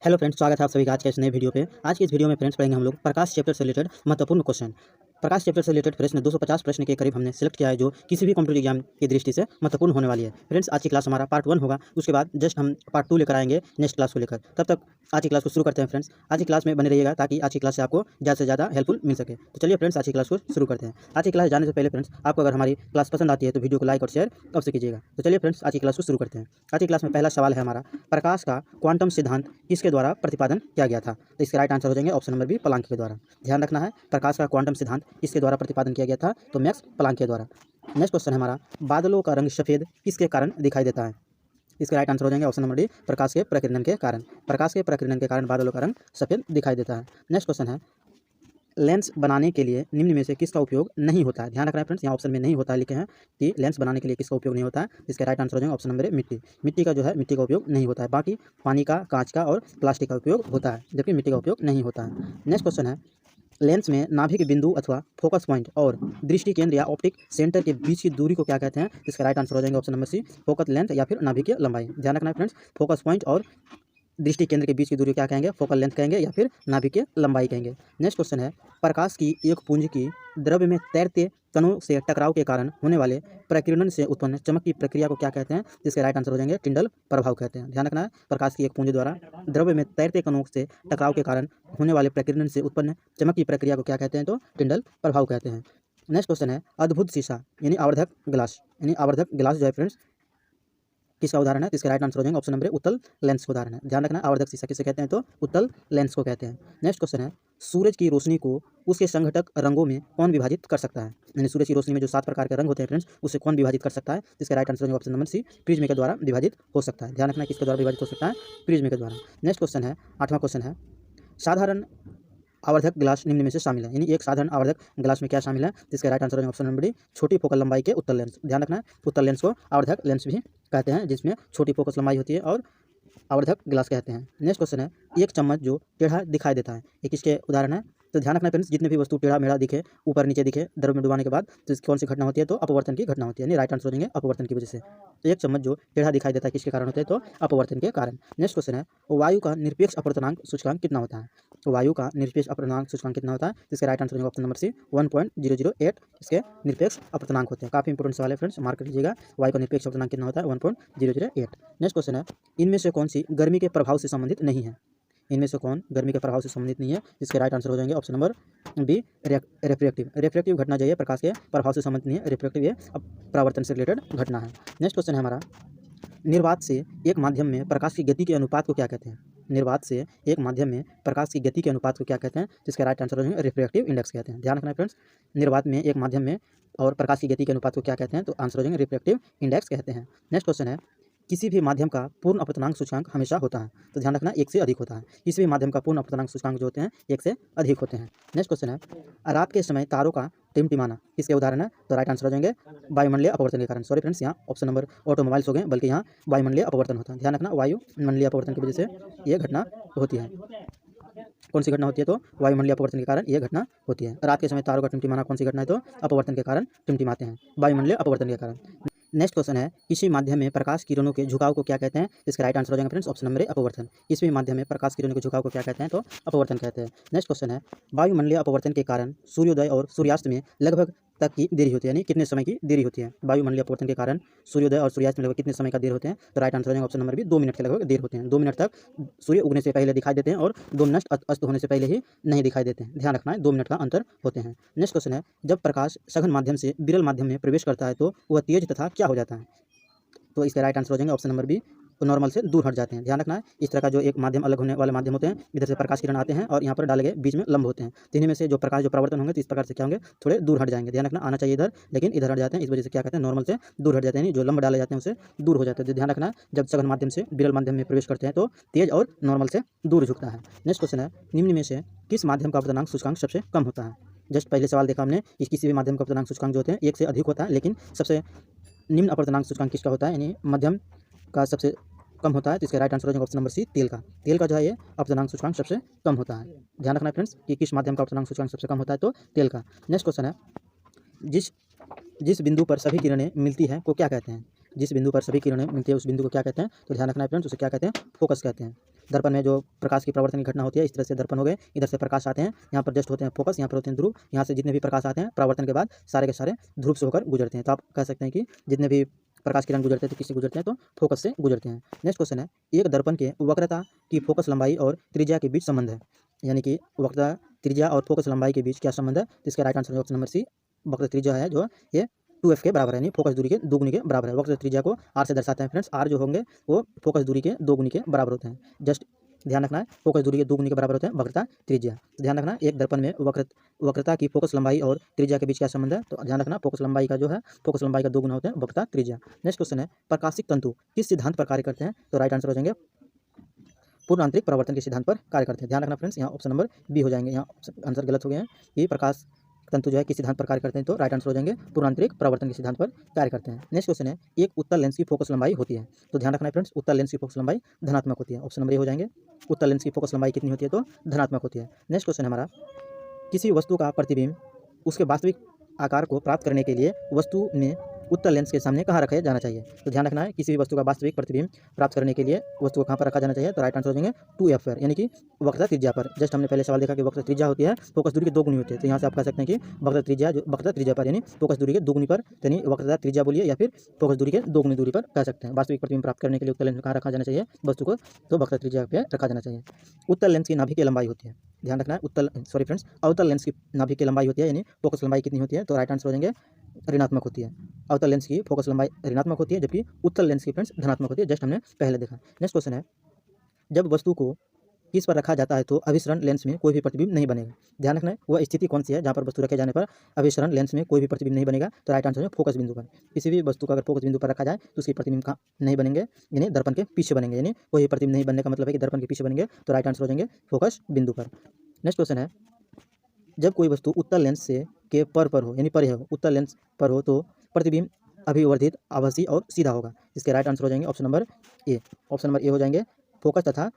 Hello friends, स्वागत है आप सभी का आज के इस नए वीडियो पे। आज की इस वीडियो में फ्रेंड्स पढ़ेंगे हम लोग प्रकाश चैप्टर से रिलेटेड महत्वपूर्ण क्वेश्चन। प्रकाश चैप्टर से रिलेटेड प्रश्न 250 प्रश्न के करीब हमने सेलेक्ट किया है, जो किसी भी कॉम्पिटिटिव एग्जाम की दृष्टि से महत्वपूर्ण होने वाली है। फ्रेंड्स, आज की क्लास हमारा पार्ट 1 होगा, उसके बाद जस्ट हम पार्ट 2 लेकर आएंगे नेक्स्ट क्लास को लेकर। तब तक आज की क्लास को शुरू करते हैं। फ्रेंड्स, आज की क्लास में बने रहिएगा ताकि आज की क्लास से आपको ज़्यादा से ज़्यादा हेल्पफुल मिल सके। तो चलिए फ्रेंड्स, आज की क्लास को शुरू करते हैं। आज की क्लास जाने से पहले फ्रेंड्स, आपको अगर हमारी क्लास पसंद आती है तो वीडियो को लाइक और शेयर अवश्य कीजिएगा। तो चलिए फ्रेंड्स, आज की क्लास को शुरू करते हैं। आज की क्लास में पहला सवाल है हमारा, प्रकाश का क्वांटम सिद्धांत किसके द्वारा प्रतिपादन किया गया था? तो इसके राइट आंसर हो जाएंगे ऑप्शन नंबर बी, प्लांक के द्वारा। ध्यान रखना है, प्रकाश का क्वांटम सिद्धांत किसके द्वारा प्रतिपादन किया गया था? तो मैक्स प्लांक के द्वारा। नेक्स्ट क्वेश्चन है हमारा, बादलों का रंग सफेद किसके कारण दिखाई देता है? इसके राइट आंसर हो जाएंगे ऑप्शन नंबर डी, प्रकाश के प्रकीर्णन के कारण। प्रकाश के प्रकीर्णन के कारण बादलों का रंग सफेद दिखाई देता है। नेक्स्ट क्वेश्चन है, लेंस बनाने के लिए निम्न में से किसका उपयोग नहीं होता है? ध्यान रखना है फ्रेंड्स, यहाँ ऑप्शन में नहीं होता है लिखे हैं कि लेंस बनाने के लिए किसका उपयोग नहीं होता है। इसका राइट आंसर हो जाएगा ऑप्शन नंबर ए, मिट्टी। मिट्टी का जो है, मिट्टी का उपयोग नहीं होता है। बाकी पानी का, कांच का और प्लास्टिक का उपयोग होता है, जबकि मिट्टी का उपयोग नहीं होता है। नेक्स्ट क्वेश्चन है, लेंस में नाभिक बिंदु अथवा फोकस पॉइंट और दृष्टि केंद्र या ऑप्टिक सेंटर के बीच की दूरी को क्या कहते हैं? इसका राइट आंसर हो जाएंगे option number C, focus length या फिर नाभिकीय लंबाई। ध्यान रखना है फ्रेंड्स, फोकस पॉइंट और दृष्टि केंद्र के बीच की दूरी क्या कहेंगे? फोकल लेंथ कहेंगे या फिर नाभिकीय लंबाई कहेंगे। नेक्स्ट क्वेश्चन है, प्रकाश की एक पुंज की द्रव्य में तैरते कणों से टकराव के कारण होने वाले प्रकीर्णन से उत्पन्न चमक की प्रक्रिया को क्या कहते हैं? जिसके राइट आंसर हो जाएंगे टिंडल प्रभाव कहते हैं। ध्यान रखना है, प्रकाश की एक पुंज द्वारा द्रव्य में तैरते कणों से टकराव के कारण होने वाले प्रकीर्णन से उत्पन्न चमक की प्रक्रिया को क्या कहते हैं? तो टिंडल प्रभाव कहते हैं। नेक्स्ट क्वेश्चन है, अद्भुत शीशा यानी आवर्धक ग्लास, जो है फ्रेंड्स किसका उदाहरण है? तो इसके राइट आंसर हो जाएंगे ऑप्शन नंबर ए, उत्तल लेंस का उदाहरण है। ध्यान रखना, आवर्धक शीशा किसे कहते हैं? तो उत्तल लेंस को कहते हैं। नेक्स्ट क्वेश्चन है, सूरज की रोशनी को उसके संघटक रंगों में कौन विभाजित कर सकता है? यानी सूरज की रोशनी में जो 7 प्रकार के रंग होते हैं फ्रेंड्स, उसे कौन विभाजित कर सकता है? इसका right answer option number C, prism के द्वारा विभाजित हो सकता है। ध्यान रखना, किसके द्वारा विभाजित हो सकता है? प्रिज्म के द्वारा। नेक्स्ट क्वेश्चन है, 8वां क्वेश्चन है, साधारण आवर्धक ग्लास निम्न में से शामिल है। यानी एक साधारण आवर्धक ग्लास में क्या शामिल है? जिसका right answer option number D, छोटी फोकल लंबाई के उत्तल लेंस। ध्यान रखना है, उत्तल लेंस को आवर्धक लेंस भी कहते हैं, जिसमें छोटी फोकस लंबाई होती है और आवर्धक ग्लास कहते हैं। नेक्स्ट क्वेश्चन है, एक चम्मच जो टेढ़ा दिखाई देता है, ये किसके उदाहरण है? तो ध्यान रखना फ्रेंड्स, जितने भी वस्तु टेढ़ा मेढ़ा दिखे, ऊपर नीचे दिखे द्रव में डुबाने के बाद, तो इसकी कौन सी घटना होती है? तो अपवर्तन की घटना होती है। यानी राइट आंसर हो जाएंगे अपवर्तन की वजह से। तो एक चम्मच जो टेढ़ा दिखाई देता है किसके कारण होता है? तो अपवर्तन के कारण। नेक्स्ट क्वेश्चन है, वायु का निरपेक्ष अपवर्तनांक सूचकांक कितना होता है? तो वायु का निरपेक्ष अपवर्तनांक सूचकांक कितना होता है? इसके right answer option number C, 1.008 इसके निरपेक्ष अपवर्तनांक होते हैं। काफी इंपोर्टेंट सवाल है फ्रेंड्स, मार्क कर लीजिएगा। वायु का निरपेक्ष अपवर्तनांक कितना होता है? 1.008। नेक्स्ट क्वेश्चन है, इनमें से कौन सी गर्मी के प्रभाव से संबंधित नहीं है? इनमें से कौन गर्मी के प्रभाव से संबंधित नहीं है? इसके राइट आंसर हो जाएंगे ऑप्शन नंबर बी, रेफ्रेक्टिव घटना जो है प्रकाश के प्रभाव से संबंधित नहीं है। रेफ्रेक्टिव ये परावर्तन से रिलेटेड घटना है। नेक्स्ट क्वेश्चन है हमारा, निर्वात से एक माध्यम में प्रकाश की गति के अनुपात को क्या कहते हैं? निर्वात से एक माध्यम में प्रकाश की गति के अनुपात को क्या कहते हैं? जिसका राइट आंसर हो जाएंगे रिफ्रैक्टिव इंडेक्स कहते हैं। ध्यान रखना है फ्रेंड्स, निर्वात में एक माध्यम में और प्रकाश की गति के अनुपात को क्या कहते हैं? तो आंसर हो जाएंगे रिफ्रैक्टिव इंडेक्स कहते हैं। नेक्स्ट क्वेश्चन है, किसी भी माध्यम का पूर्ण अपवर्तनांक सूचकांक हमेशा होता है। तो ध्यान रखना, 1 से अधिक होता है। किसी भी माध्यम का पूर्ण अपवर्तनांक सूचकांक जो होते हैं 1 से अधिक होते हैं। नेक्स्ट क्वेश्चन है, रात के समय तारों का टिमटिमाना किसके उदाहरण है? तो राइट आंसर हो जाएंगे वायुमंडलीय अपवर्तन के कारण। सॉरी फ्रेंड्स, यहाँ ऑप्शन नंबर ऑटोमोबाइल्स हो गए, बल्कि यहाँ वायुमंडलीय अपवर्तन होता है। ध्यान रखना, वायुमंडलीय अपवर्तन की वजह से ये घटना होती है। कौन सी घटना होती है? तो वायुमंडलीय अपवर्तन के कारण यह घटना होती है। रात के समय तारों का टिमटिमाना कौन सी घटना है? तो अपवर्तन के कारण टिमटिमाते हैं, वायुमंडलीय अपवर्तन के कारण। नेक्स्ट क्वेश्चन है, किसी माध्यम में प्रकाश किरणों के झुकाव को क्या कहते हैं? इसका राइट आंसर हो जाएगा फ्रेंड्स ऑप्शन नंबर ए, अपवर्तन। किसी भी माध्यम में प्रकाश किरणों के झुकाव को क्या कहते हैं? तो अपवर्तन कहते हैं। नेक्स्ट क्वेश्चन है, वायुमंडलीय अपवर्तन के कारण सूर्योदय और सूर्यास्त में लगभग तक की देरी होती है। यानी कितने समय की देरी होती है? वायुमंडलीय अपवर्तन के कारण सूर्योदय और सूर्यास्त में लगभग कितने समय का देर होते हैं? तो राइट आंसर हो जाएगा ऑप्शन नंबर बी, 2 मिनट के लगभग देर होते हैं। 2 मिनट तक सूर्य उगने से पहले दिखाई देते हैं और 2 मिनट अस्त होने से पहले ही नहीं दिखाई देते हैं। ध्यान रखना है, 2 मिनट का अंतर होते हैं। नेक्स्ट क्वेश्चन है, जब प्रकाश सघन माध्यम से विरल माध्यम में प्रवेश करता है तो वह तेज तथा क्या हो जाता है? तो इसका राइट आंसर हो जाएंगे ऑप्शन नंबर बी, नॉर्मल से दूर हट जाते हैं। ध्यान रखना है, इस तरह का जो एक माध्यम अलग होने वाले माध्यम होते हैं, इधर से प्रकाश किरण आते हैं और यहाँ पर डाले गए बीच में लंब होते हैं। तीनों में से जो प्रकाश जो परावर्तन होंगे तो इस प्रकार से क्या होंगे? थोड़े दूर हट जाएंगे। ध्यान रखना, आना चाहिए इधर, लेकिन इधर हट जाते हैं। इस वजह से क्या कहते हैं? नॉर्मल से दूर हट जाते हैं, जो लंब डाले जाते हैं उससे दूर हो जाते हैं। तो ध्यान रखना, जब सघन माध्यम से विरल माध्यम में प्रवेश करते हैं तो तेज और नॉर्मल से दूर झुकता है। नेक्स्ट क्वेश्चन है, निम्न में से किस माध्यम का अपवर्तनांक सूचकांक सबसे कम होता है? जस्ट पहले सवाल देखा हमने कि किसी भी माध्यम का अपवर्तनांक सूचकांक जो होते हैं 1 से अधिक होता है, लेकिन सबसे निम्न अपवर्तनांक सूचकांक किसका होता है? यानी मध्यम का सबसे कम होता है। तो इसका राइट आंसर हो जाएगा ऑप्शन नंबर सी, तेल का। तेल का जो है ये अपवर्तनांक सूचकांक सबसे कम होता है। ध्यान रखना है फ्रेंड्स कि किस माध्यम का अपवर्तनांक सूचकांक सबसे कम होता है? तो तेल का। नेक्स्ट क्वेश्चन है, जिस बिंदु पर सभी किरणें मिलती हैं को क्या कहते हैं? जिस बिंदु पर सभी किरणें मिलती है उस बिंदु को क्या कहते हैं? तो ध्यान रखना है फ्रेंड्स, उसे क्या कहते हैं? फोकस कहते हैं। दर्पण में जो प्रकाश की परावर्तन की घटना होती है, इस तरह से दर्पण हो गए, इधर से प्रकाश आते हैं, यहाँ पर जस्ट होते हैं फोकस, यहाँ पर होते हैं ध्रुव, यहाँ से जितने भी प्रकाश आते हैं परावर्तन के बाद सारे के सारे ध्रुव से होकर गुजरते हैं। तो आप कह सकते हैं कि जितने भी प्रकाश किरण गुजरते हैं तो किससे गुजरते हैं, तो फोकस से गुजरते हैं। नेक्स्ट क्वेश्चन है, एक दर्पण के वक्रता की फोकस लंबाई और त्रिज्या के बीच संबंध है, यानी कि वक्रता, त्रिज्या और फोकस लंबाई के बीच क्या संबंध है। तो इसका राइट आंसर है ऑप्शन नंबर सी, वक्र त्रिज्या है जो ये 2f के बराबर है, यानी फोकस दूरी के दोगुनी के बराबर है। वक्र त्रिज्या को r से दर्शाते हैं फ्रेंड्स, r जो होंगे वो फोकस दूरी के दोगुनी के बराबर होते हैं। जस्ट ध्यान रखना है, फोकस दूरी के दोगुनी के बराबर होते हैं वक्रता त्रिज्या। ध्यान रखना, एक दर्पण में वक्रता की फोकस लंबाई और त्रिज्या के बीच क्या संबंध है। तो ध्यान रखना, फोकस लंबाई का जो है, फोकस लंबाई का दोगुना होते हैं वक्रता त्रिज्या। नेक्स्ट क्वेश्चन है, प्रकाशिक तंतु किस सिद्धांत पर कार्य करते हैं। तो राइट आंसर हो जाएंगे पूर्ण आंतरिक परावर्तन के सिद्धांत पर कार्य करते हैं। ध्यान रखना फ्रेंड्स, यहाँ ऑप्शन नंबर बी हो जाएंगे, यहाँ आंसर गलत हो गए हैं कि प्रकाश तंतु जो है किस सिद्धांत पर कार्य करते हैं। तो राइट आंसर हो जाएंगे पूर्ण आंतरिक परावर्तन के सिद्धांत पर कार्य करते हैं। नेक्स्ट क्वेश्चन है, एक उत्तल लेंस की फोकस लंबाई होती है। तो ध्यान रखना है फ्रेंड्स, उत्तल लेंस की फोकस लंबाई धनात्मक होती है। ऑप्शन नंबर ए हो जाएंगे, उत्तल लेंस की फोकस लंबाई कितनी होती है, तो धनात्मक होती है। नेक्स्ट क्वेश्चन है हमारा, किसी वस्तु का प्रतिबिंब उसके वास्तविक आकार को प्राप्त करने के लिए वस्तु में उत्तल लेंस के सामने कहाँ रखा जाना चाहिए। तो ध्यान रखना है, किसी भी वस्तु का वास्तविक प्रतिबिंब प्राप्त करने के लिए वस्तु को कहाँ पर रखा जाना चाहिए। तो राइट आंसर हो जाएंगे 2f पर, यानी कि वक्रता त्रिज्या पर। जस्ट हमने पहले सवाल देखा कि वक्रता त्रिज्या होती है फोकस दूरी के दोगुनी होती है, तो यहाँ से आप कह सकते हैं कि वक्रता त्रिज्या पर, यानी फोकस दूरी के दोगुनी पर, यानी वक्रता त्रिज्या बोलिए या फिर फोकस दूरी के दोगुनी दूरी पर कह सकते हैं। वास्तविक प्रतिबिंब प्राप्त करने के लिए उत्तल लेंस कहाँ रखा जाना चाहिए वस्तु को, तो वक्रता त्रिज्या पर रखा जाना चाहिए। उत्तल लेंस की नाभि की लंबाई होती है, ध्यान रखना है, अवतल लेंस की नाभि की लंबाई होती है, यानी फोकस लंबाई कितनी होती है। तो राइट आंसर हो जाएंगे ऋणात्मक होती है। अवतल लेंस की फोकस लंबाई ऋणात्मक होती है, जबकि उत्तल लेंस की फ्रेंड्स धनात्मक होती है। जस्ट हमने पहले देखा। नेक्स्ट क्वेश्चन है, जब वस्तु को किस पर रखा जाता है तो अभिसरण लेंस में कोई भी प्रतिबिंब नहीं बनेगा। ध्यान रखना है, वह स्थिति कौन सी है जहाँ पर वस्तु रखे जाने पर अभिसरण लेंस में कोई भी प्रतिबिंब नहीं बनेगा। तो राइट आंसर है फोकस बिंदु पर। किसी भी वस्तु का अगर फोकस बिंदु पर रखा जाए तो उसके प्रतिबिंब कहाँ नहीं बनेंगे, यानी दर्पण के पीछे बनेंगे, यानी कोई प्रतिबिंब नहीं बनने का मतलब है कि दर्पण के पीछे बनेंगे। तो राइट आंसर हो जाएंगे फोकस बिंदु पर। नेक्स्ट क्वेश्चन है, जब कोई वस्तु उत्तल लेंस से के पर हो, यानी परे हो, उत्तल लेंस पर हो तो प्रतिबिंब अभिवर्धित, आभासी और सीधा होगा। इसके राइट आंसर हो जाएंगे option number A. Option number A हो जाएंगे, फोकस तथा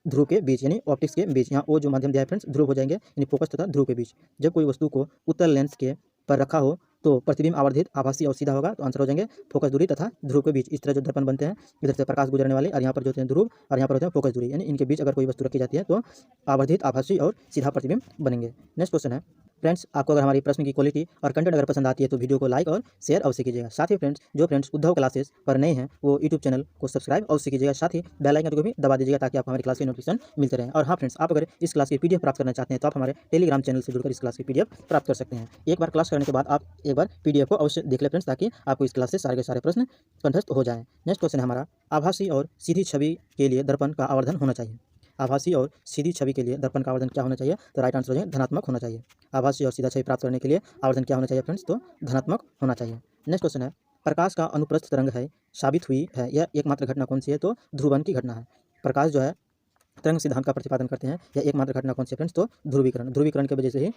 ध्रुव के बीच, यानी ऑप्टिक्स के बीच। यहाँ ओ जो माध्यम दिया है फ्रेंड्स, ध्रुव हो जाएंगे, यानी फोकस तथा ध्रुव के बीच। जब कोई वस्तु को उत्तल लेंस के पर रखा हो तो प्रतिबिंब आवर्धित, आभासी और सीधा होगा। तो आंसर हो जाएंगे फोकस दूरी तथा ध्रुव के बीच। इस तरह जो दर्पण बनते हैं, इधर से प्रकाश गुजरने वाले और यहाँ पर जो होते हैं ध्रुव और यहाँ पर होते हैं फोकस दूरी, यानी इनके बीच अगर कोई वस्तु रखी जाती है तो आवर्धित, आभासी और सीधा प्रतिबिंब बनेंगे। नेक्स्ट क्वेश्चन है, फ्रेंड्स आपको अगर हमारी प्रश्न की क्वालिटी और कंटेंट अगर पसंद आती है तो वीडियो को लाइक और शेयर अवश्य कीजिएगा। साथ ही जो फ्रेंड्स उद्धव क्लासेस पर नए हैं वो यूट्यूब चैनल को सब्सक्राइब अवश्य कीजिएगा। साथ ही बेल आइकन को भी दबा दीजिएगा ताकि आपको हमारी क्लास के नोटिफिकेशन मिलते रहे। और हाँ फ्रेंड्स, आप अगर इस क्लास की पीडीएफ प्राप्त करना चाहते हैं तो आप हमारे टेलीग्राम चैनल से जुड़कर इस क्लास की पीडीएफ प्राप्त कर सकते हैं। एक बार क्लास करने के बाद आप एक बार पीडीएफ को अवश्य देख लें फ्रेंड्स, ताकि आपको इस क्लास से सारे के सारे प्रश्न कंठस्थ हो जाएं। नेक्स्ट क्वेश्चन है हमारा, आभासी और सीधी छवि के लिए दर्पण का आवर्धन होना चाहिए। आभासी और सीधी छवि के लिए दर्पण का आवर्धन क्या होना चाहिए। तो राइट आंसर हो जाएगा धनात्मक होना चाहिए। आभासी और सीधा छवि प्राप्त करने के लिए आवर्धन क्या होना चाहिए फ्रेंड्स, तो धनात्मक होना चाहिए। नेक्स्ट क्वेश्चन है, प्रकाश का अनुप्रस्थ तरंग है साबित हुई है, यह एकमात्र घटना कौन सी है। तो ध्रुवण की घटना है। प्रकाश जो है तरंग सिद्धांत का प्रतिपादन करते हैं, यह एकमात्र घटना कौन सी है फ्रेंड्स, तो ध्रुवीकरण। ध्रुवीकरण की वजह से ही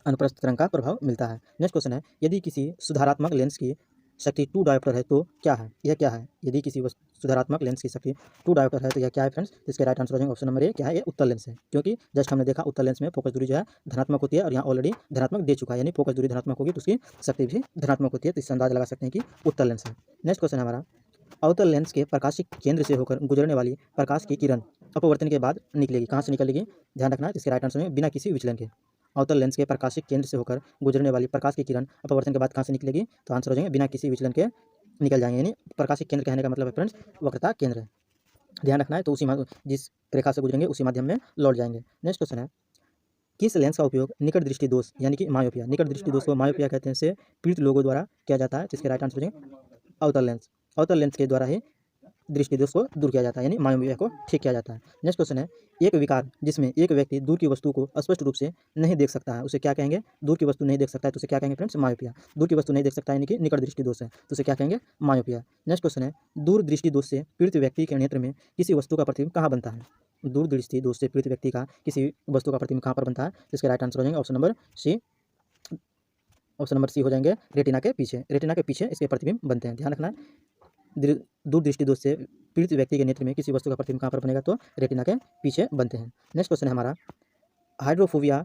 अनुप्रस्थ तरंग का प्रभाव मिलता है। नेक्स्ट क्वेश्चन है, यदि किसी सुधारात्मक लेंस की शक्ति 2 डायोप्टर है तो क्या है, यह क्या है। यदि किसी सुधारात्मक लेंस की शक्ति 2 डायोप्टर है तो यह क्या है फ्रेंड्स। इसके राइट आंसर हो जाएंगे ऑप्शन नंबर ए, क्या है, ये उत्तल लेंस है। क्योंकि जस्ट हमने देखा उत्तल लेंस में फोकस दूरी जो है धनात्मक होती है और यहाँ ऑलरेडी धनात्मक दे चुका है, यानी फोकस दूरी धनात्मक होगी तो उसकी शक्ति भी धनात्मक होती है। तो इससे अंदाजा लगा सकते हैं कि उत्तल लेंस है। नेक्स्ट क्वेश्चन हमारा, अवतल लेंस के प्रकाशिक केंद्र से होकर गुजरने वाली प्रकाश की किरण अपवर्तन के बाद निकलेगी, कहाँ से निकलेगी। ध्यान रखना, इसके राइट आंसर में बिना किसी विचलन के। अवतल लेंस के प्रकाशिक केंद्र से होकर गुजरने वाली प्रकाश की किरण अपवर्तन के बाद कहाँ से निकलेगी। तो आंसर हो जाएंगे बिना किसी विचलन के निकल जाएंगे, यानी प्रकाशिक केंद्र कहने का मतलब है फ्रेंड्स वक्रता केंद्र है। ध्यान रखना है, तो उसी जिस रेखा से गुजरेंगे उसी माध्यम में लौट जाएंगे। नेक्स्ट क्वेश्चन है, किस लेंस का उपयोग निकट दृष्टि दोष यानी कि मायोपिया, निकट दृष्टि दोष को मायोपिया कहते हैं, से पीड़ित लोगों द्वारा किया जाता है। जिसके राइट आंसर हो जाएंगे अवतल लेंस। अवतल लेंस के द्वारा ही दृष्टि दोष को दूर किया जाता है, यानी मायोपिया को ठीक किया जाता है। नेक्स्ट क्वेश्चन है, एक विकार जिसमें एक व्यक्ति दूर की वस्तु को स्पष्ट रूप से नहीं देख सकता है उसे क्या कहेंगे। दूर की वस्तु नहीं देख सकता है तो उसे क्या कहेंगे फ्रेंड्स, मायोपिया। दूर की वस्तु नहीं देख सकता है यानी कि निकट दृष्टि दोष है तो उसे क्या कहेंगे, मायोपिया। नेक्स्ट क्वेश्चन है, दूर दृष्टि दोष से पीड़ित व्यक्ति के नेत्र में किसी वस्तु का प्रतिबिंब कहाँ बनता है। दूर दृष्टि दोष से पीड़ित व्यक्ति का किसी वस्तु का प्रतिबिंब कहाँ पर बनता है। इसके राइट आंसर हो जाएंगे option number C. Option number C हो जाएंगे रेटिना के पीछे। रेटिना के पीछे इसके प्रतिबिंब बनते हैं। ध्यान रखना, दूर दृष्टि दोष से पीड़ित व्यक्ति के नेत्र में किसी वस्तु का प्रतिबिंब कहाँ पर बनेगा, तो रेटिना के पीछे बनते हैं। नेक्स्ट क्वेश्चन है हमारा, हाइड्रोफोबिया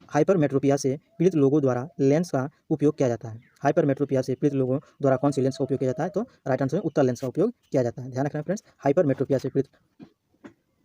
हाइपरमेट्रोपिया से पीड़ित लोगों द्वारा लेंस का उपयोग किया जाता है। हाइपरमेट्रोपिया से पीड़ित लोगों द्वारा कौन सी लेंस का उपयोग किया जाता है? तो राइट आंसर है उत्तल लेंस का उपयोग किया जाता है। ध्यान रखना फ्रेंड्स, हाइपरमेट्रोपिया से पीड़ित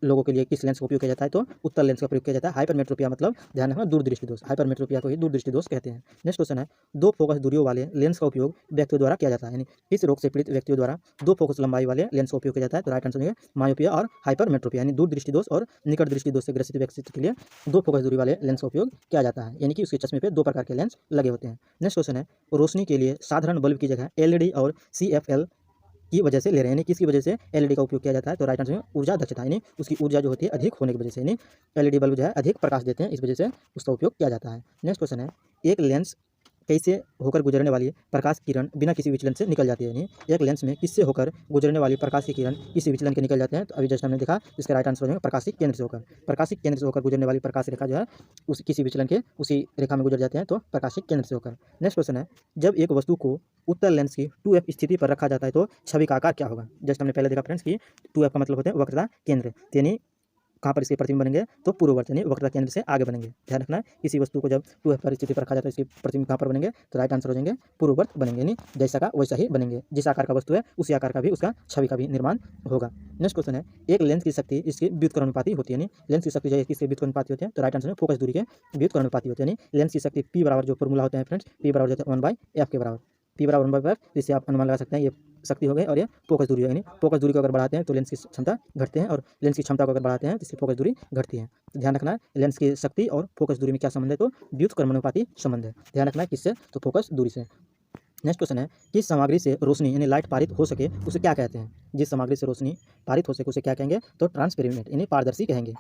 लोगों के लिए किस लेंस का उपयोग किया जाता है? तो उत्तल लेंस का प्रयोग किया जाता है। हाइपरमेट्रोपिया मतलब ध्यान रखना दूरदृष्टि दोष, हाइपरमेट्रोपिया को ही दूरदृष्टि दोष कहते हैं। नेक्स्ट क्वेश्चन है, दो फोकस दूरियों वाले लेंस का उपयोग व्यक्तियों द्वारा किया जाता है, यानी किस रोग से पीड़ित व्यक्तियों द्वारा दो फोकस लंबाई वाले लेंस का उपयोग किया जाता है? तो राइट आंसर है मायोपिया और हाइपरमेट्रोपिया, यानी दूरदृष्टि दोष और निकट दृष्टि दोष से ग्रसित व्यक्ति के लिए दो फोकस दूरी वाले लेंस का उपयोग किया जाता है, यानी कि उसके चश्मे पे दो प्रकार के लेंस लगे होते हैं। नेक्स्ट क्वेश्चन है, रोशनी के लिए साधारण बल्ब की जगह एलईडी और सीएफएल की वजह से ले रहे हैं, यानी किसकी वजह से एलईडी का उपयोग किया जाता है? तो राइट आंसर है ऊर्जा दक्षता, यानी उसकी ऊर्जा जो होती है अधिक होने की वजह से, यानी एलईडी बल्ब जो है अधिक प्रकाश देते हैं, इस वजह से उसका उपयोग किया जाता है। नेक्स्ट क्वेश्चन है, एक लेंस कैसे होकर गुजरने वाली प्रकाश किरण बिना किसी विचलन से निकल जाती है, यानी एक लेंस में किससे होकर गुजरने वाली प्रकाश की किरण किसी विचलन के निकल जाते हैं? तो अभी जस्ट हमने देखा, इसका राइट आंसर हो जाएगा प्रकाशिक केंद्र से होकर। प्रकाशिक केंद्र से होकर गुजरने वाली प्रकाश रेखा जो है उस किसी विचलन के उसी रेखा में गुजर जाते हैं, तो प्रकाशिक केंद्र से होकर। नेक्स्ट क्वेश्चन है, जब एक वस्तु को उत्तल लेंस की 2f स्थिति पर रखा जाता है तो छवि का आकार क्या होगा? जस्ट हमने पहले देखा फ्रेंड्स कि 2f का मतलब होता है वक्रता केंद्र, यानी कहाँ पर इसके प्रतिबिंब बनेंगे? तो पूर्ववर्त, यानी वक्रता केंद्र से आगे बनेंगे। ध्यान रखना, किसी वस्तु को जब 2f पर स्थिति पर रखा जाता है इसके प्रतिबिंब कहाँ पर बनेंगे? तो राइट आंसर हो जाएंगे पूर्ववर्त बनेंगे, यानी जैसा का वैसा ही बनेंगे, जिस आकार का वस्तु है उसी आकार का भी उसका छवि का भी निर्माण होगा। नेक्स्ट क्वेश्चन है, एक लेंस की शक्ति इसकी व्युत्क्रमानुपाती होती है, यानी लेंस की शक्ति जो है किसके व्युत्क्रमानुपाती होती है? तो राइट आंसर है फोकस दूरी के व्युत्क्रमानुपाती होती है, यानी लेंस की शक्ति P बराबर जो फॉर्मूला होता है फ्रेंड्स, P बराबर होता है 1/f के बराबर, P बराबर 1/f, जिससे आप अनुमान लगा सकते हैं ये शक्ति हो गई और ये फोकस दूरी है, यानी फोकस दूरी को अगर बढ़ाते हैं तो लेंस की क्षमता घटते हैं और लेंस की क्षमता को अगर बढ़ाते हैं तो इसकी फोकस दूरी घटती है। तो ध्यान रखना, लेंस की शक्ति और फोकस दूरी में क्या संबंध है? तो व्युत्क्रमानुपाती संबंध है। ध्यान रखना किससे? तो फोकस दूरी से। नेक्स्ट क्वेश्चन है, किस सामग्री से रोशनी यानी लाइट पारित हो सके उसे क्या कहते हैं? जिस सामग्री से रोशनी पारित हो सके उसे क्या कहेंगे? तो ट्रांसपेरेंट, यानी पारदर्शी कहेंगे,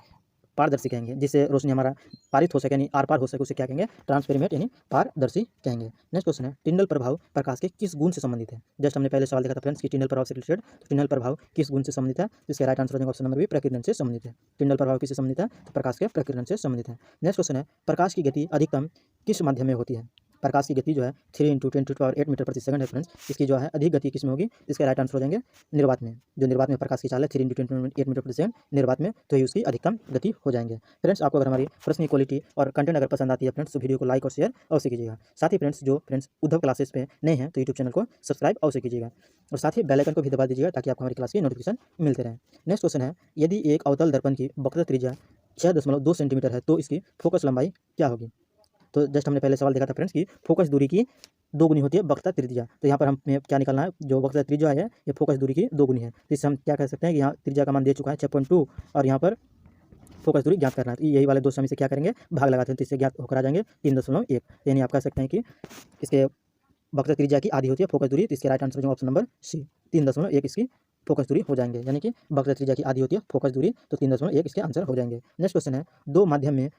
पारदर्शी कहेंगे। जिससे रोशनी हमारा पारित हो सके यानी आर पार हो सके उसे क्या कहेंगे? ट्रांसपेरेंट, यानी पारदर्शी कहेंगे। नेक्स्ट क्वेश्चन है, टिंडल प्रभाव प्रकाश के किस गुण से संबंधित है? जस्ट हमने पहले सवाल देखा था फ्रेंड्स कि टिंडल प्रभाव से रिलेटेड, तो टिंडल प्रभाव किस गुण से संबंधित है? जिसका राइट आंसर हो जाएगा ऑप्शन नंबर बी, प्रकीर्णन से संबंधित है। टिंडल प्रभाव किससे संबंधित है? तो प्रकाश के प्रकीर्णन से संबंधित है। नेक्स्ट क्वेश्चन है, प्रकाश की गति अधिकतम किस माध्यम में होती है? प्रकाश की गति जो है 3 × 10⁸ मीटर प्रति सेकंड है फ्रेंड्स, इसकी जो है अधिक गति किस में होगी? इसके राइट आंसर हो जाएंगे निर्वात में। जो निर्वात में प्रकाश की चाल है 3 × 10⁸ मीटर प्रति सेकंड निर्वात में, तो ही उसकी अधिकतम गति हो जाएंगे। फ्रेंड्स, आपको अगर हमारी प्रश्न की क्वालिटी और कंटेंट अगर पसंद आती है फ्रेंड्स, तो वीडियो को लाइक और शेयर अवश्य कीजिएगा। साथ ही फ्रेंड्स उद्धव क्लासेस पे नए हैं तो यूट्यूब चैनल को सब्सक्राइब अवश्य कीजिएगा और साथ ही बेल आइकन को भी दबा दीजिएगा ताकि आपको हमारी क्लास की नोटिफिकेशन मिलते रहें। नेक्स्ट क्वेश्चन है, यदि एक अवतल दर्पण की वक्रता त्रिज्या 6.2 सेंटीमीटर है तो इसकी फोकस लंबाई क्या होगी? तो जस्ट हमने पहले सवाल देखा था फ्रेंड्स कि फोकस दूरी की 2 गुनी होती है वक्रता त्रिज्या, तो यहाँ पर हमें क्या निकालना है? जो वक्रता त्रिज्या है ये फोकस दूरी की 2 गुनी है, तो इससे हम क्या कह सकते हैं कि यहाँ त्रिज्या का मान दे चुका है 6.2 और यहाँ पर फोकस दूरी ज्ञात करना है, तो यही वाले दो समय से क्या करेंगे? भाग लगाते हैं, तो इससे ज्ञात होकर आ जाएंगे 3.1, यानी आप कह सकते हैं कि इसके वक्रता त्रिज्या की आधी होती है फोकस दूरी, तो इसके right answer option number C, 3.1 इसकी फोकस दूरी हो जाएंगे, यानी कि वक्रता त्रिज्या की आधी होती है फोकस दूरी, तो 3.1 इसके आंसर हो जाएंगे। नेक्स्ट क्वेश्चन है, दो माध्यम में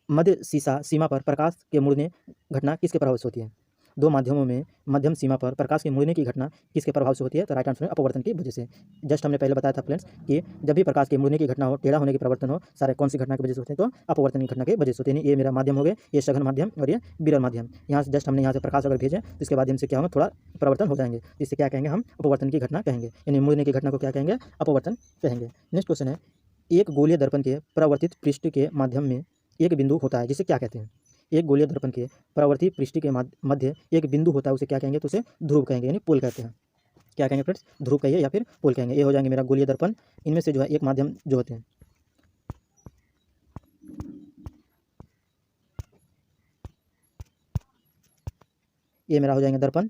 मध्य सीमा पर प्रकाश के मुड़ने घटना किसके प्रभाव से होती है? दो माध्यमों में मध्यम सीमा पर प्रकाश के मुड़ने की घटना किसके प्रभाव से होती है? तो राइट आंसर है अपवर्तन की वजह से। जस्ट हमने पहले बताया था फ्रेंड्स कि जब भी प्रकाश के मुड़ने की घटना हो, टेढ़ा होने की प्रवर्तन हो, सारे कौन सी घटना की वजह से होते हैं? तो अपवर्तन की घटना की वजह से होते हैं। ये मेरा माध्यम हो गए, ये सघन माध्यम और ये विरल माध्यम। यहाँ से जस्ट हमने यहाँ से प्रकाश अगर भेजें तो इसके माध्यम से क्या होगा? थोड़ा परिवर्तन हो जाएंगे, इससे क्या कहेंगे? हम अपवर्तन की घटना कहेंगे, यानी मुड़ने की घटना को क्या कहेंगे? अपवर्तन कहेंगे। नेक्स्ट क्वेश्चन है, एक गोलीय दर्पण के परावर्तित पृष्ठ के माध्यम में एक बिंदु होता है जिसे क्या कहते हैं? एक गोलीय दर्पण के परावर्ती पृष्ठ के मध्य एक बिंदु होता है, उसे क्या कहेंगे? तो उसे ध्रुव कहेंगे, यानी पोल कहते हैं। क्या कहेंगे फ्रेंड्स? ध्रुव कहिए या फिर पोल कहेंगे। ये हो जाएंगे मेरा गोलीय दर्पण, इनमें से जो है एक माध्यम जो होते हैं, ये मेरा हो जाएंगे दर्पण।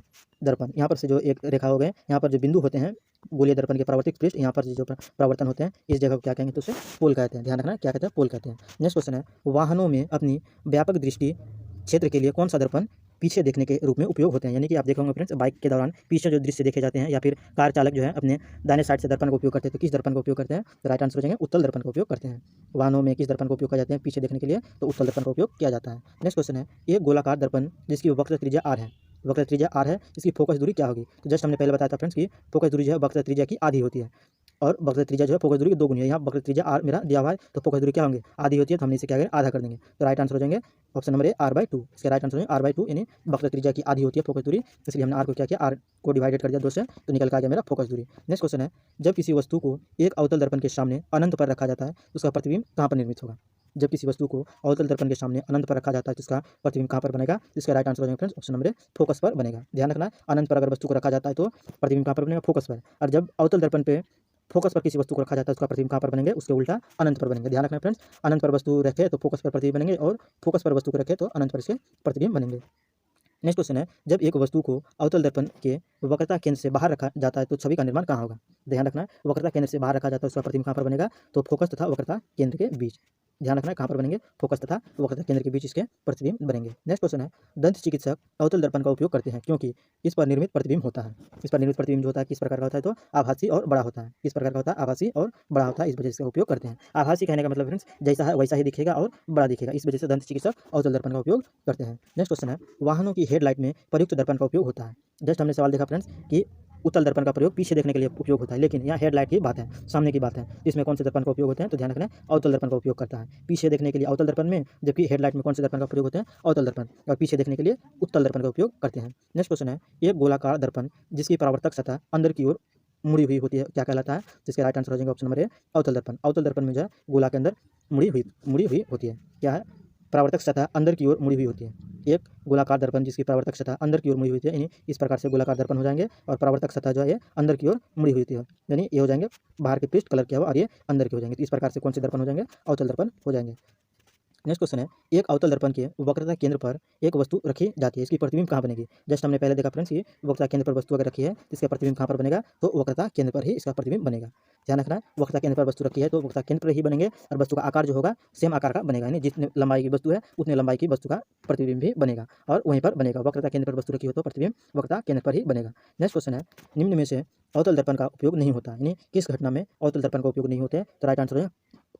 यहाँ पर से जो एक रेखा हो गए, यहाँ पर जो बिंदु होते हैं गोलीय दर्पण के परावर्तित पृष्ठ, यहाँ पर जो परावर्तन होते हैं इस जगह को क्या कहेंगे? तो उसे पोल कहते हैं। ध्यान रखना, क्या कहते हैं? पोल कहते हैं। नेक्स्ट क्वेश्चन है, वाहनों में अपनी व्यापक दृष्टि क्षेत्र के लिए कौन सा दर्पण पीछे देखने के रूप में उपयोग होते हैं? यानी कि आप देखोगे फ्रेंड्स बाइक के दौरान पीछे जो दृश्य देखे जाते हैं या फिर कार चालक जो है अपने दाहिने साइड से दर्पण का उपयोग करते हैं, तो किस दर्पण का उपयोग करते हैं? तो राइट आंसर हो जाएंगे उत्तल दर्पण का उपयोग करते हैं। वाहनों में किस दर्पण का उपयोग किया जाते हैं पीछे देखने के लिए? तो उत्तल दर्पण का उपयोग किया जाता है। नेक्स्ट क्वेश्चन है, एक गोलाकार दर्पण जिसकी वक्रता त्रिज्या r है, वक्रता त्रिज्या r है, इसकी फोकस दूरी क्या होगी? तो जस्ट हमने पहले बताया था फ्रेंड्स कि फोकस दूरी जो है वक्रता त्रिज्या की आधी होती है और वक्रता त्रिज्या जो है फोकस दूरी की 2 गुनी है। यहाँ वक्रता त्रिज्या r मेरा दिया हुआ है, तो फोकस दूरी क्या होंगे? आधी होती है, तो हमने इसे क्या करेंगे? आधा कर देंगे, तो राइट आंसर हो जाएंगे ऑप्शन नंबर ए r/2। इसके राइट आंसर हो जाएंगे r/2, यानी वक्रता त्रिज्या की आधी होती है फोकस दूरी, इसलिए हमने r को क्या किया? r को डिवाइडेड कर दिया 2 से, तो निकल के आ गया मेरा फोकस दूरी। नेक्स्ट क्वेश्चन है, जब किसी वस्तु को एक अवतल दर्पण के सामने अनंत पर रखा जाता है उसका प्रतिबिंब कहाँ पर निर्मित होगा? जब किसी वस्तु को अवतल दर्पण के सामने अनंत पर रखा जाता है तो इसका प्रतिबिंब कहाँ पर बनेगा? इसका राइट आंसर हो जाएगा friends option number A, focus पर बनेगा। ध्यान रखना, अनंत पर अगर वस्तु को रखा जाता है तो प्रतिबिंब कहाँ पर बनेगा? फोकस पर। और जब अवतल दर्पण पे फोकस पर किसी वस्तु को रखा जाता है उसका प्रतिबिंब कहाँ पर बनेंगे? उसके उल्टा अनंत पर बनेंगे। ध्यान रखना फ्रेंड्स, अनंत पर वस्तु रखे तो फोकस पर प्रतिबिंब बनेंगे और फोकस पर वस्तु को रखे तो अनंत पर इसके प्रतिबिंब बनेंगे। नेक्स्ट क्वेश्चन है, जब एक वस्तु को अवतल दर्पण के वक्रता केंद्र से बाहर रखा जाता है तो छवि का निर्माण कहाँ होगा? ध्यान रखना, वक्रता केंद्र से बाहर रखा जाता है उसका प्रतिबिंब कहाँ पर बनेगा? तो फोकस तथा वक्रता केंद्र के बीच। ध्यान रखना कहाँ पर बनेंगे? फोकस तथा वक्रता केंद्र के बीच इसके प्रतिबिंब बनेंगे। नेक्स्ट क्वेश्चन है, दंत चिकित्सक अवतल दर्पण का उपयोग करते हैं क्योंकि इस पर निर्मित प्रतिबिंब होता है। इस पर निर्मित प्रतिबिंब जो होता है किस प्रकार का होता है? तो आभासी और बड़ा होता है। किस प्रकार का होता है? आभासी और बड़ा होता है, इस वजह से इसका उपयोग करते हैं। आभासी कहने का मतलब फ्रेंड्स जैसा है वैसा ही दिखेगा और बड़ा दिखेगा, इस वजह से दंत चिकित्सक अवतल दर्पण का उपयोग करते हैं। नेक्स्ट क्वेश्चन है, वाहनों की हेडलाइट में प्रयुक्त दर्पण का उपयोग होता है। जस्ट हमने सवाल देखा फ्रेंड्स कि उत्तल दर्पण का प्रयोग पीछे देखने के लिए उपयोग होता है, लेकिन यहाँ हेडलाइट की बात है, सामने की बात है। इसमें कौन से दर्पण का उपयोग होते हैं? तो ध्यान रखना, अवतल दर्पण का उपयोग करता है पीछे देखने के लिए अवतल दर्पण में, जबकि हेडलाइट में कौन से दर्पण का प्रयोग होता है? अवतल दर्पण, और पीछे देखने के लिए उत्तल दर्पण का उपयोग करते हैं। नेक्स्ट क्वेश्चन है, एक गोलाकार दर्पण जिसकी परावर्तक सतह अंदर की ओर मुड़ी हुई होती है क्या कहलाता है? जिसके राइट आंसर हो जाएगा ऑप्शन नंबर ए, अवतल दर्पण। अवतल दर्पण में जो है गोला के अंदर मुड़ी हुई होती है, क्या है? परावर्तक सतह अंदर की ओर मुड़ी हुई होती है। एक गोलाकार दर्पण जिसकी परावर्तक सतह अंदर की ओर मुड़ी हुई होती है, यानी इस प्रकार से गोलाकार दर्पण हो जाएंगे और परावर्तक सतह जो है ये अंदर की ओर मुड़ी हुई होती है, यानी ये हो जाएंगे बाहर के पृष्ठ कलर किया हुआ और ये अंदर के हो जाएंगे। तो इस प्रकार से कौन से दर्पण हो जाएंगे? अवतल दर्पण हो जाएंगे। नेक्स्ट क्वेश्चन है, एक अवतल दर्पण के वक्रता केंद्र पर एक वस्तु रखी जाती है, इसकी प्रतिबिंब कहाँ बनेगी? जस्ट हमने पहले देखा फ्रेंड्स कि वक्रता केंद्र पर वस्तु अगर रखी है तो इसका प्रतिबिंब कहाँ पर बनेगा? तो वक्रता केंद्र पर ही इसका प्रतिबिंब बनेगा। ध्यान रखना, वक्रता केंद्र पर वस्तु रखी है तो वक्रता केंद्र पर ही बनेंगे और वस्तु का आकार जो होगा सेम आकार का बनेगा, यानी जितने लंबाई की वस्तु है उतने लंबाई की वस्तु का प्रतिबिंब भी बनेगा और वहीं पर बनेगा। वक्रता केंद्र पर वस्तु रखी हो तो प्रतिबिंब वक्रता केंद्र पर ही बनेगा। नेक्स्ट क्वेश्चन है, निम्न में से अवतल दर्पण का उपयोग नहीं होता, यानी किस घटना में अवतल दर्पण का उपयोग नहीं होता है? तो राइट आंसर है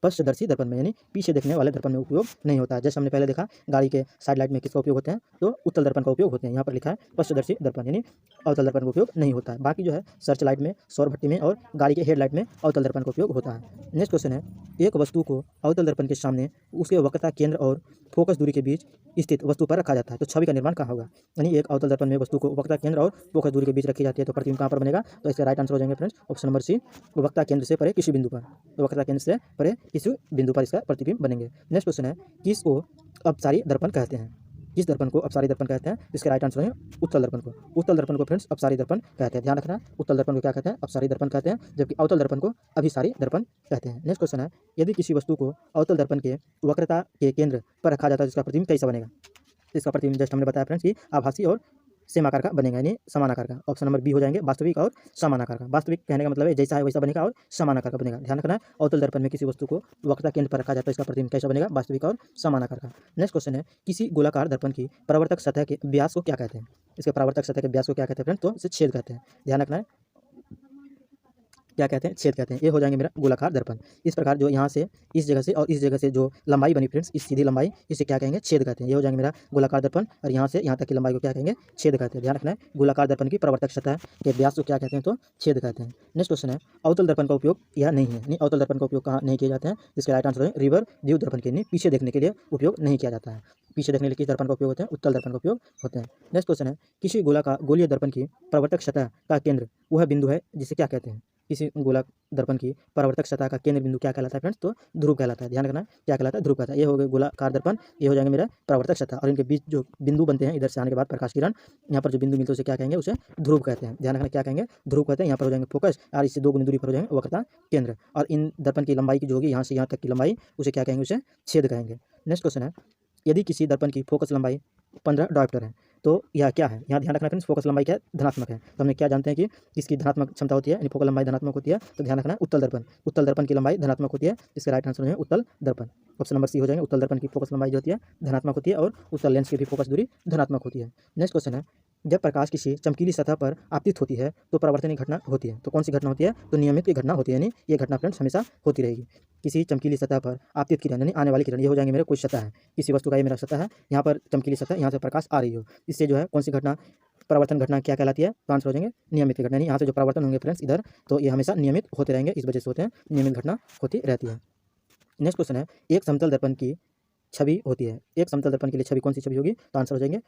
पश्चदर्शी दर्पण में, यानी पीछे देखने वाले दर्पण में उपयोग नहीं होता है। जैसे हमने पहले देखा गाड़ी के साइड लाइट में किसका उपयोग होते हैं? तो उत्तल दर्पण का उपयोग होते हैं। यहाँ पर लिखा है पश्चदर्शी दर्पण, यानी अवतल दर्पण का उपयोग नहीं होता है। बाकी जो है सर्च लाइट में, सौर भट्टी में और गाड़ी के हेडलाइट में अवतल दर्पण का उपयोग होता है। नेक्स्ट क्वेश्चन है, एक वस्तु को अवतल दर्पण के सामने उसके वक्रता केंद्र और फोकस दूरी के बीच स्थित वस्तु पर रखा जाता है तो छवि का निर्माण कहाँ होगा? यानी एक अवतल दर्पण में वस्तु को वक्रता केंद्र और फोकस दूरी के बीच रखी जाती है तो प्रतिबिंब कहाँ पर बनेगा? तो इसका राइट आंसर हो जाएंगे फ्रेंड्स ऑप्शन नंबर सी, वक्रता केंद्र से परे किसी बिंदु पर। तो वक्रता केंद्र से परे किसी बिंदु पर इसका प्रतिबिंब बनेंगे। नेक्स्ट क्वेश्चन है, किस को अपसारी दर्पण कहते हैं? किस दर्पण को अपसारी दर्पण कहते हैं? इसके राइट आंसर है उत्तल दर्पण को। उत्तल दर्पण को फ्रेंड्स अपसारी दर्पण कहते हैं। ध्यान रखना, उत्तल दर्पण को क्या कहते हैं? अपसारी दर्पण कहते हैं, जबकि अवतल दर्पण को अभिसारी दर्पण कहते हैं। नेक्स्ट क्वेश्चन है, यदि किसी वस्तु को अवतल दर्पण के वक्रता के केंद्र पर रखा जाता है तो इसका प्रतिबिंब कैसा बनेगा? इसका प्रतिबिंब जस्ट हमने बताया फ्रेंड्स कि आभासी और सेम आकार का बनेगा, यानी समान आकार का। ऑप्शन नंबर बी हो जाएंगे वास्तविक और समान आकार का। वास्तविक कहने का मतलब है जैसा है वैसा बनेगा और समान आकार का बनेगा। ध्यान रखना, अवतल दर्पण में किसी वस्तु को वक्रता केंद्र पर रखा जाता है इसका प्रतिबिंब कैसा बनेगा? वास्तविक और समान आकार का। नेक्स्ट क्वेश्चन है, किसी गोलाकार दर्पण की परावर्तक सतह के व्यास को क्या कहते हैं? इसके परावर्तक सतह के व्यास को क्या कहते हैं फ्रेंड्स? तो इसे छेद कहते हैं। ध्यान रखना है, क्या कहते हैं? छेद कहते हैं। ये हो जाएंगे मेरा गोलाकार दर्पण। इस प्रकार जो यहाँ से इस जगह से और इस जगह से जो लंबाई बनी फ्रेंड्स, इस सीधी लंबाई, इसे क्या कहेंगे? छेद कहते हैं। ये हो जाएंगे मेरा गोलाकार दर्पण और यहाँ से यहाँ तक की लंबाई को क्या कहेंगे? छेद कहते हैं। ध्यान रखना है, गोलाकार दर्पण की परावर्तक सतह के व्यास को क्या कहते हैं? तो छेद कहते हैं। नेक्स्ट क्वेश्चन है, अवतल दर्पण का उपयोग यह नहीं है, नहीं अवतल दर्पण का उपयोग कहाँ नहीं किया जाता है? इसका राइट आंसर है रिवर व्यू दर्पण के, नहीं पीछे देखने के लिए उपयोग नहीं किया जाता है। पीछे देखने के लिए किस दर्पण का उपयोग होता है? उत्तल दर्पण का उपयोग होते हैं। नेक्स्ट क्वेश्चन है, किसी गोलीय दर्पण की परावर्तक सतह का केंद्र वह बिंदु है जिसे क्या कहते हैं? किसी गोला दर्पण की परावर्तक सतह का केंद्र बिंदु क्या कहलाता है फ्रेंड्स? तो ध्रुव कहलाता है। ध्यान रखना, क्या कहलाता है? ध्रुव कहलाता है। ये हो गए गोलाकार दर्पण, ये हो जाएंगे मेरा परावर्तक सतह और इनके बीच जो बिंदु बनते हैं इधर से आने के बाद प्रकाश किरण, यहाँ पर जो बिंदु मिलते हैं उसे क्या कहेंगे? उसे ध्रुव कहते हैं। ध्यान रखना, क्या कहेंगे? ध्रुव कहते हैं। यहाँ पर हो जाएंगे फोकस और इससे 2 गुनी दूरी पर हो जाएंगे वक्रता केंद्र, और इन दर्पण की लंबाई की जो होगी यहाँ से यहाँ तक की लंबाई उसे क्या कहेंगे? उसे छेद कहेंगे। नेक्स्ट क्वेश्चन है, यदि किसी दर्पण की फोकस लंबाई 15 डायोप्टर है तो यह क्या है? यहाँ ध्यान रखना फ्रेंड्स, फोकस लंबाई क्या है? धनात्मक है। तो हमने क्या जानते हैं कि किसकी धनात्मक क्षमता होती है, यानी फोकल लंबाई धनात्मक होती है। तो ध्यान रखना, उत्तल दर्पण, उत्तल दर्पण की लंबाई धनात्मक होती है। इसका राइट आंसर है उत्तल दर्पण। ऑप्शन नंबर सी हो जाएंगे, उत्तल दर्पण की फोकस लंबाई जो होती है धनात्मक होती है और उत्तल लेंस की भी फोकस दूरी धनात्मक होती है। नेक्स्ट क्वेश्चन है, जब प्रकाश किसी चमकीली सतह पर आपतित होती है तो परावर्तनीय घटना होती है, तो कौन सी घटना होती है? तो नियमित की घटना होती है, यानी ये घटना फ्रेंड्स हमेशा होती रहेगी। किसी चमकीली सतह पर आपतित किरण यानी आने वाली किरण, ये हो जाएंगे मेरे कोई सतह है, किसी वस्तु का ये मेरा सतह है, यहाँ पर चमकीली सतह, यहाँ से प्रकाश आ रही हो, इससे जो है कौन सी घटना, परावर्तन घटना क्या कहलाती है? तो आंसर हो जाएंगे नियमित घटना, यानी यहाँ से जो परावर्तन होंगे फ्रेंड्स इधर, तो ये हमेशा नियमित होते रहेंगे, इस वजह से होते हैं, नियमित घटना होती रहती है। नेक्स्ट क्वेश्चन है, एक समतल दर्पण की छवि होती है, एक समतल दर्पण के लिए छवि कौन सी छवि होगी? तो आंसर हो जाएंगे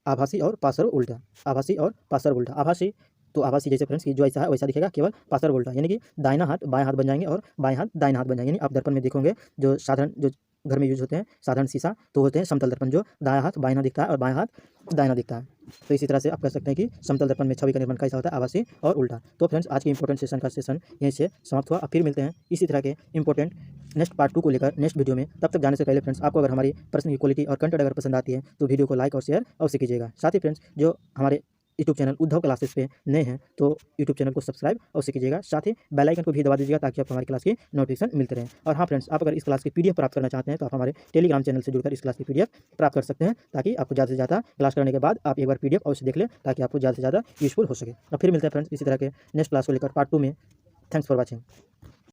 आभासी और पार्श्व उल्टा। आभासी और पार्श्व उल्टा। आभासी तो आभासी जैसे फ्रेंड्स की जो ऐसा है वैसा दिखेगा, केवल पार्श्व उल्टा, यानी कि दाहिना हाथ बाएं हाथ बन जाएंगे और बाएं हाथ दाहिना हाथ बन जाएंगे। यानी आप दर्पण में देखोगे जो साधारण जो घर में यूज होते हैं साधारण शीशा, तो होते हैं समतल दर्पण, जो दायां हाथ बाइना दिखता है और बायां हाथ दाहिना दिखता है। तो इसी तरह से आप कह सकते हैं कि समतल दर्पण में छवि का निर्माण कैसा होता है, आभासी और उल्टा। तो फ्रेंड्स, आज के इंपॉर्टेंट सेशन का सेशन यहीं से समाप्त हुआ। अब फिर मिलते हैं इसी तरह के इंपॉर्टेंट नेक्स्ट पार्ट 2 को लेकर नेक्स्ट वीडियो में। तब तक जाने से पहले फ्रेंड्स, आपको अगर हमारी प्रश्न की क्वालिटी और कंटेंट अगर पसंद आती है तो वीडियो को लाइक और शेयर अवश्य कीजिएगा। साथ ही फ्रेंड्स, जो हमारे यूट्यूब चैनल उद्धव क्लासेस पे नए हैं तो यूट्यूब चैनल को सब्सक्राइब अवश्य कीजिएगा। साथ ही बेल आइकन को भी दबा दीजिएगा ताकि आपको हमारी क्लास की नोटिफिकेशन मिलते रहें। और हाँ फ्रेंड्स, आप अगर इस क्लास की पीडीएफ प्राप्त करना चाहते हैं तो आप हमारे टेलीग्राम चैनल से जुड़कर इस क्लास की पीडीएफ प्राप्त कर सकते हैं, ताकि आपको ज़्यादा से ज़्यादा क्लास करने के बाद आप एक बार पीडीएफ अवश्य देख लें, ताकि आपको ज़्यादा से ज़्यादा यूजफुल हो सके। अब फिर मिलते हैं फ्रेंड्स इसी तरह के नेक्स्ट क्लास को लेकर पार्ट 2 में। Thanks for watching.